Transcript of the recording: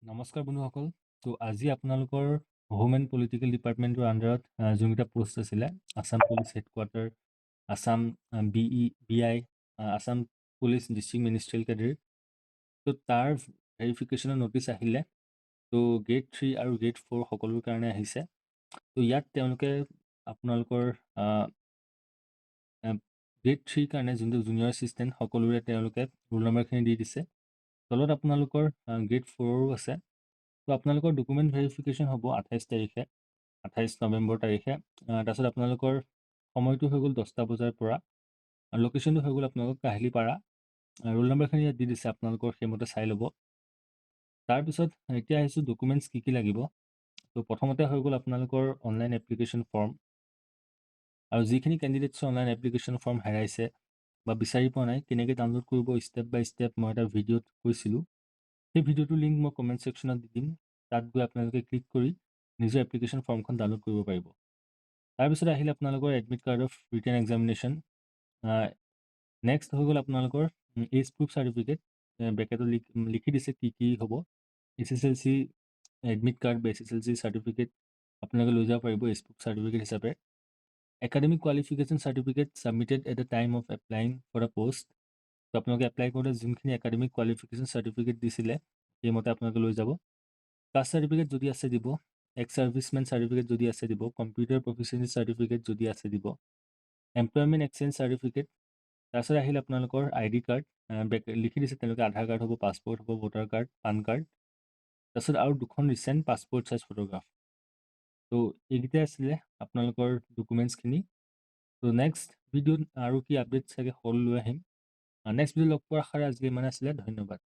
নমস্কাৰ বন্ধুসকল। তো আজি আপোনালোকৰ হোম এণ্ড পলিটিকেল ডিপাৰ্টমেণ্টৰ আণ্ডাৰত যোনকেইটা পোষ্ট আছিলে, Assam police headquarter, Assam BI, Assam police district ministerial cadre, তো তাৰ ভেৰিফিকেশ্যনৰ ন'টিচ আহিলে। তো গ্ৰেড 3 আৰু গ্ৰেড 4 সকলোৰ কাৰণে আহিছে। তো ইয়াত তেওঁলোকে আপোনালোকৰ গ্ৰেড 3 কাৰণে যোনটো জুনিয়ৰ এছিষ্টেণ্ট সকলোৰে তেওঁলোকে ৰোল নম্বৰখিনি দি দিছে। তলত আপোনালোকৰ গ্ৰেড 4ৰো আছে। তো আপোনালোকৰ ডকুমেণ্ট ভেৰিফিকেশ্যন হ'ব 28 নৱেম্বৰ তাৰিখে। তাৰপিছত আপোনালোকৰ সময়টো হৈ গ'ল 10টা বজাৰ পৰা, আৰু লোকেশ্যনটো হৈ গ'ল আপোনালোকৰ কাহিলীপাৰা। ৰোল নম্বৰখিনি ইয়াত দি দিছে, আপোনালোকৰ সেইমতে চাই ল'ব। তাৰপিছত এতিয়া আহিছোঁ ডকুমেণ্টছ কি লাগিব। তো প্ৰথমতে হৈ গ'ল আপোনালোকৰ অনলাইন এপ্লিকেশ্যন ফৰ্ম, আৰু যিখিনি কেণ্ডিডেটছৰ অনলাইন এপ্লিকেশ্যন ফৰ্ম হেৰাইছে বা বিচাৰি পোৱা নাই কেনেকৈ ডাউনলোড কৰিব ষ্টেপ বাই ষ্টেপ মই এটা ভিডিঅ'ত কৈছিলোঁ। সেই ভিডিঅ'টোৰ লিংক মই কমেণ্ট ছেকশ্যনত দি দিম। তাত গৈ আপোনালোকে ক্লিক কৰি নিজৰ এপ্লিকেশ্যন ফৰ্মখন ডাউনলোড কৰিব পাৰিব। তাৰপিছত আহিলে আপোনালোকৰ admit card of written examination. Next হৈ গ'ল আপোনালোকৰ এজ প্ৰুফ চাৰ্টিফিকেট। ব্ৰেকেটত লিখি দিছে কি হ'ব। SSLC এডমিট কাৰ্ড বা SSLC চাৰ্টিফিকেট আপোনালোকে লৈ যাব পাৰিব এজ প্ৰুফ চাৰ্টিফিকেট হিচাপে। Academic qualification certificate submitted at the time of applying for the post. তো আপোনালোকে এপ্লাই কৰোঁতে যোনখিনি একাডেমিক কোৱালিফিকেশ্যন চাৰ্টিফিকেট দিছিলে সেইমতে আপোনালোকে লৈ যাব। কাষ্ট চাৰ্টিফিকেট যদি আছে দিব, এক্স ছাৰ্ভিচমেন চাৰ্টিফিকেট যদি আছে দিব, কম্পিউটাৰ প্ৰফিচিয়েঞ্চি চাৰ্টিফিকেট যদি আছে দিব, এমপ্লয়মেণ্ট এক্সচেঞ্জ চাৰ্টিফিকেট। তাৰপিছত আহিলে আপোনালোকৰ ID কাৰ্ড, লিখি দিছে তেওঁলোকে আধাৰ কাৰ্ড হ'ব, পাছপৰ্ট হ'ব, ভোটাৰ কাৰ্ড, পান কাৰ্ড, তাৰপিছত আৰু 2খন ৰিচেণ্ট পাছপৰ্ট চাইজ ফটোগ্ৰাফ। তো এইকেইটাই আছিলে আপোনালোকৰ ডকুমেণ্টছখিনি। তো নেক্সট ভিডিঅ'ত আৰু কি আপডেট চাগে সকলো লৈ আহিম। নেক্সট ভিডিঅ' লগ পোৱাৰ আশাৰে আজিলৈ ইমান আছিলে। ধন্যবাদ।